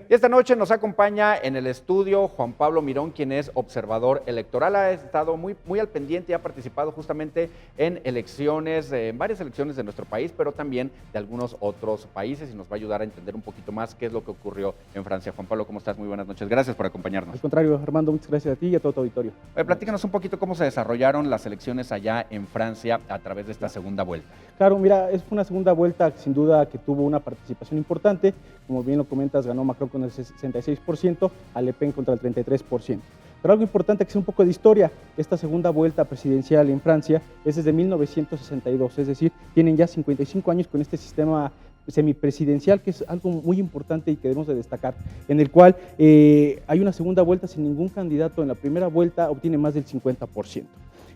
Y esta noche nos acompaña en el estudio Juan Pablo Mirón, quien es observador electoral. Ha estado muy al pendiente y ha participado justamente en elecciones, en varias elecciones de nuestro país, pero también de algunos otros países, y nos va a ayudar a entender un poquito más qué es lo que ocurrió en Francia. Juan Pablo, ¿cómo estás? Muy buenas noches. Gracias por acompañarnos. Al contrario, Armando, muchas gracias a ti y a todo tu auditorio. Platícanos un poquito cómo se desarrollaron las elecciones allá en Francia a través de esta segunda vuelta. Claro, mira, es una segunda vuelta sin duda que tuvo una participación importante. Como bien lo comentas, ganó Macron con el 66%, a Le Pen contra el 33%. Pero algo importante que es un poco de historia, esta segunda vuelta presidencial en Francia es desde 1962, es decir, tienen ya 55 años con este sistema semipresidencial, que es algo muy importante y que debemos de destacar, en el cual hay una segunda vuelta sin ningún candidato. En la primera vuelta obtiene más del 50%.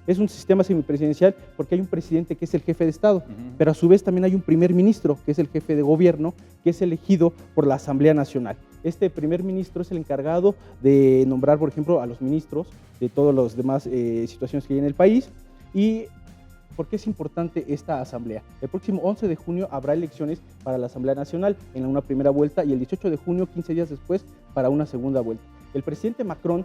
Es un sistema semipresidencial porque hay un presidente que es el jefe de Estado, pero a su vez también hay un primer ministro, que es el jefe de gobierno, que es elegido por la Asamblea Nacional. Este primer ministro es el encargado de nombrar, por ejemplo, a los ministros de todas las demás situaciones que hay en el país. ¿Y por qué es importante esta asamblea? El próximo 11 de junio habrá elecciones para la Asamblea Nacional en una primera vuelta, y el 18 de junio, 15 días después, para una segunda vuelta. El presidente Macron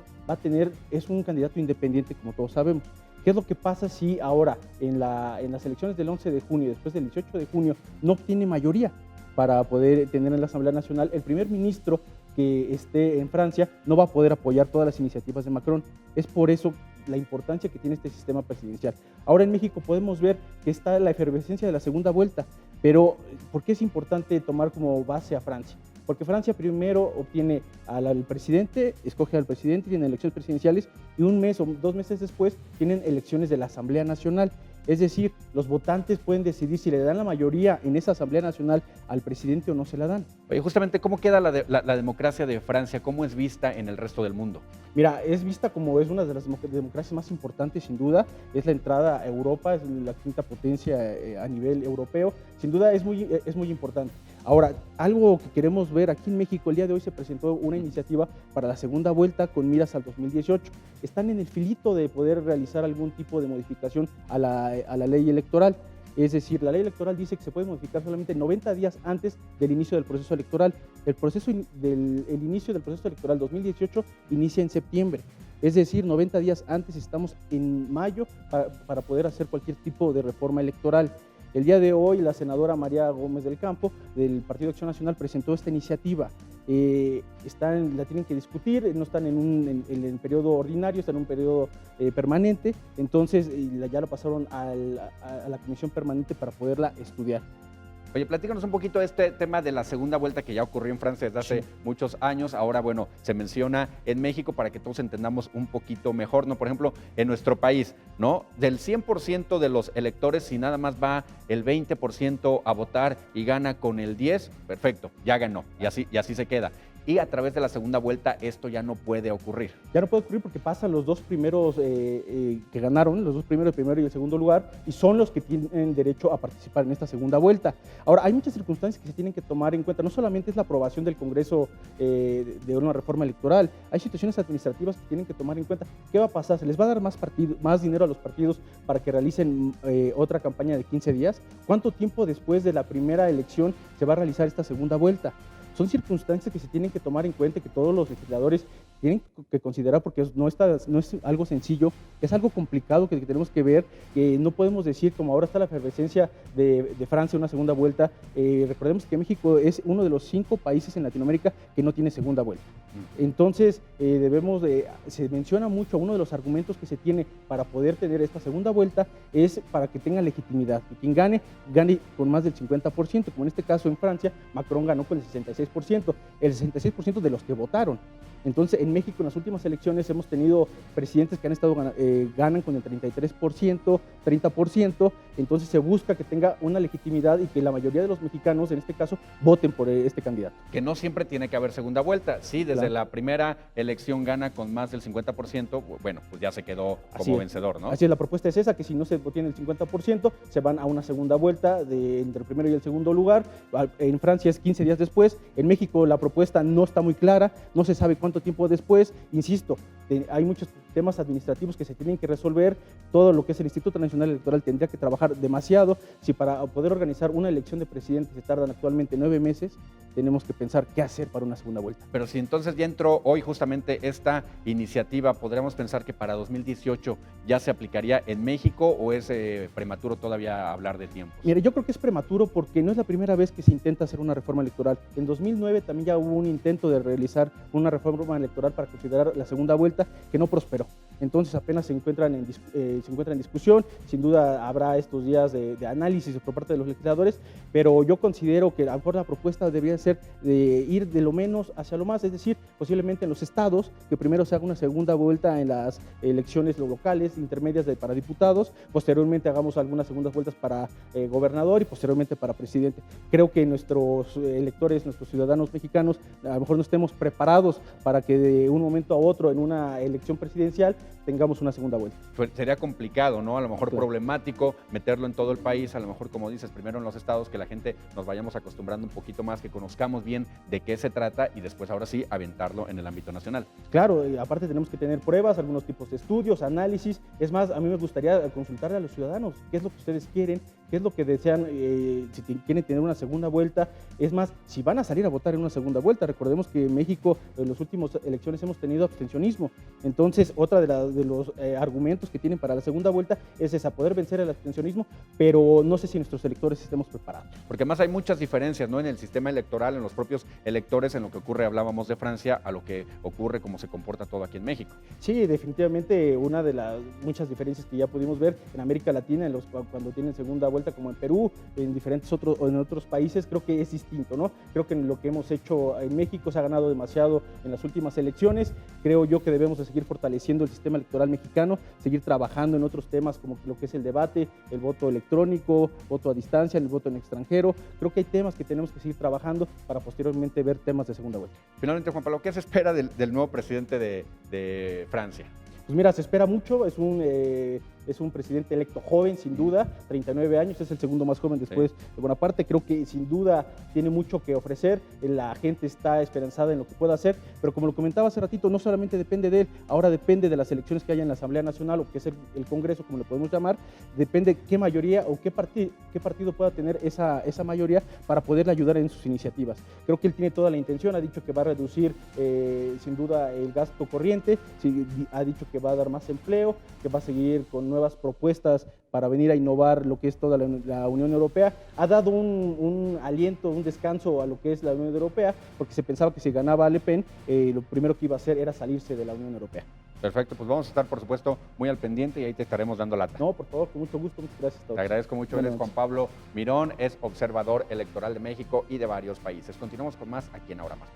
es un candidato independiente, como todos sabemos. ¿Qué es lo que pasa si ahora en las elecciones del 11 de junio y después del 18 de junio no obtiene mayoría para poder tener en la Asamblea Nacional? El primer ministro que esté en Francia no va a poder apoyar todas las iniciativas de Macron. Es por eso la importancia que tiene este sistema presidencial. Ahora en México podemos ver que está la efervescencia de la segunda vuelta, pero ¿por qué es importante tomar como base a Francia? Porque Francia primero obtiene al presidente, escoge al presidente, tiene elecciones presidenciales, y un mes o 2 meses después tienen elecciones de la Asamblea Nacional. Es decir, los votantes pueden decidir si le dan la mayoría en esa Asamblea Nacional al presidente o no se la dan. Oye, justamente, ¿cómo queda la democracia de Francia? ¿Cómo es vista en el resto del mundo? Mira, es vista como es una de las democracias más importantes, sin duda. Es la entrada a Europa, es la quinta potencia a nivel europeo. Sin duda es muy importante. Ahora, algo que queremos ver aquí en México, el día de hoy se presentó una iniciativa para la segunda vuelta con miras al 2018. Están en el filito de poder realizar algún tipo de modificación a la ley electoral. Es decir, la ley electoral dice que se puede modificar solamente 90 días antes del inicio del proceso electoral. El inicio del proceso electoral 2018 inicia en septiembre. Es decir, 90 días antes, estamos en mayo para poder hacer cualquier tipo de reforma electoral. El día de hoy, la senadora María Gómez del Campo, del Partido de Acción Nacional, presentó esta iniciativa. La tienen que discutir, no están en el periodo ordinario, están en un periodo permanente. Entonces ya lo pasaron a la comisión permanente para poderla estudiar. Oye, platícanos un poquito este tema de la segunda vuelta que ya ocurrió en Francia desde hace muchos años. Ahora, bueno, se menciona en México para que todos entendamos un poquito mejor, ¿no? Por ejemplo, en nuestro país, ¿no? Del 100% de los electores, si nada más va el 20% a votar y gana con el 10%, perfecto, ya ganó, y así se queda. Y a través de la segunda vuelta esto ya no puede ocurrir. Ya no puede ocurrir porque pasan los dos primeros que ganaron, los dos primeros, el primero y el segundo lugar, y son los que tienen derecho a participar en esta segunda vuelta. Ahora, hay muchas circunstancias que se tienen que tomar en cuenta. No solamente es la aprobación del Congreso de una reforma electoral, hay situaciones administrativas que tienen que tomar en cuenta. ¿Qué va a pasar? ¿Se les va a dar más dinero a los partidos para que realicen otra campaña de 15 días? ¿Cuánto tiempo después de la primera elección se va a realizar esta segunda vuelta? Son circunstancias que se tienen que tomar en cuenta, que todos los legisladores tienen que considerar, porque no es algo sencillo, es algo complicado que tenemos que ver, que no podemos decir como ahora está la efervescencia de Francia, una segunda vuelta. Recordemos que México es uno de los 5 países en Latinoamérica que no tiene segunda vuelta. Entonces, se menciona mucho, uno de los argumentos que se tiene para poder tener esta segunda vuelta es para que tenga legitimidad, que quien gane con más del 50%, como en este caso en Francia, Macron ganó con el 66% de los que votaron. Entonces, en México, en las últimas elecciones, hemos tenido presidentes que ganan con el 33%, 30%. Entonces, se busca que tenga una legitimidad y que la mayoría de los mexicanos, en este caso, voten por este candidato. Que no siempre tiene que haber segunda vuelta. Sí, desde la primera elección gana con más del 50%, bueno, pues ya se quedó como vencedor, ¿no? Así es, la propuesta es esa, que si no se obtiene el 50%, se van a una segunda vuelta entre el primero y el segundo lugar. En Francia es 15 días después. En México la propuesta no está muy clara, no se sabe cuánto tiempo después. después, insisto, hay muchos temas administrativos que se tienen que resolver, todo lo que es el Instituto Nacional Electoral tendría que trabajar demasiado. Si para poder organizar una elección de presidente se tardan actualmente 9 meses, tenemos que pensar qué hacer para una segunda vuelta. Pero si entonces ya entró hoy justamente esta iniciativa, ¿podríamos pensar que para 2018 ya se aplicaría en México o es prematuro todavía hablar de tiempos? Mire, yo creo que es prematuro porque no es la primera vez que se intenta hacer una reforma electoral. En 2009 también ya hubo un intento de realizar una reforma electoral para considerar la segunda vuelta que no prosperó. Entonces apenas se encuentra en discusión, sin duda habrá estos días de análisis por parte de los legisladores, pero yo considero que a lo mejor la propuesta debería ser de ir de lo menos hacia lo más, es decir, posiblemente en los estados, que primero se haga una segunda vuelta en las elecciones locales, intermedias para diputados, posteriormente hagamos algunas segundas vueltas para gobernador y posteriormente para presidente. Creo que nuestros electores, nuestros ciudadanos mexicanos, a lo mejor no estemos preparados para que de un momento a otro en una elección presidencial tengamos una segunda vuelta. Pues sería complicado, ¿no? A lo mejor claro, problemático meterlo en todo el país, a lo mejor, como dices, primero en los estados, que la gente nos vayamos acostumbrando un poquito más, que conozcamos bien de qué se trata y después ahora sí aventarlo en el ámbito nacional. Claro, aparte tenemos que tener pruebas, algunos tipos de estudios, análisis. Es más, a mí me gustaría consultarle a los ciudadanos qué es lo que ustedes quieren, qué es lo que desean, si quieren tener una segunda vuelta. Es más, si van a salir a votar en una segunda vuelta. Recordemos que en México en las últimas elecciones hemos tenido abstencionismo. Entonces, otra de los argumentos que tienen para la segunda vuelta es esa, poder vencer el abstencionismo, pero no sé si nuestros electores estemos preparados. Porque además hay muchas diferencias, ¿no? En el sistema electoral, en los propios electores, en lo que ocurre, hablábamos de Francia, a lo que ocurre, cómo se comporta todo aquí en México. Sí, definitivamente una de las muchas diferencias que ya pudimos ver en América Latina, cuando tienen segunda vuelta, como en Perú, en otros países, creo que es distinto, ¿no? Creo que lo que hemos hecho en México se ha ganado demasiado en las últimas elecciones. Creo yo que debemos de seguir fortaleciendo el sistema electoral mexicano, seguir trabajando en otros temas como lo que es el debate, el voto electrónico, voto a distancia, el voto en extranjero. Creo que hay temas que tenemos que seguir trabajando para posteriormente ver temas de segunda vuelta. Finalmente, Juan Pablo, ¿qué se espera del nuevo presidente de Francia? Pues mira, se espera mucho, es un presidente electo joven, sin duda, 39 años, es el segundo más joven después de Bonaparte. Creo que sin duda tiene mucho que ofrecer, la gente está esperanzada en lo que pueda hacer, pero como lo comentaba hace ratito, no solamente depende de él, ahora depende de las elecciones que haya en la Asamblea Nacional, o que es el Congreso, como lo podemos llamar, depende qué mayoría o qué partido pueda tener esa mayoría para poderle ayudar en sus iniciativas. Creo que él tiene toda la intención, ha dicho que va a reducir sin duda el gasto corriente, ha dicho que va a dar más empleo, que va a seguir con nuevas propuestas para venir a innovar lo que es toda la Unión Europea. Ha dado un aliento, un descanso a lo que es la Unión Europea, porque se pensaba que si ganaba Le Pen, lo primero que iba a hacer era salirse de la Unión Europea. Perfecto, pues vamos a estar, por supuesto, muy al pendiente y ahí te estaremos dando lata. No, por favor, con mucho gusto, muchas gracias a todos. Te agradezco mucho, eres Juan Pablo Mirón, es observador electoral de México y de varios países. Continuamos con más aquí en Ahora Más.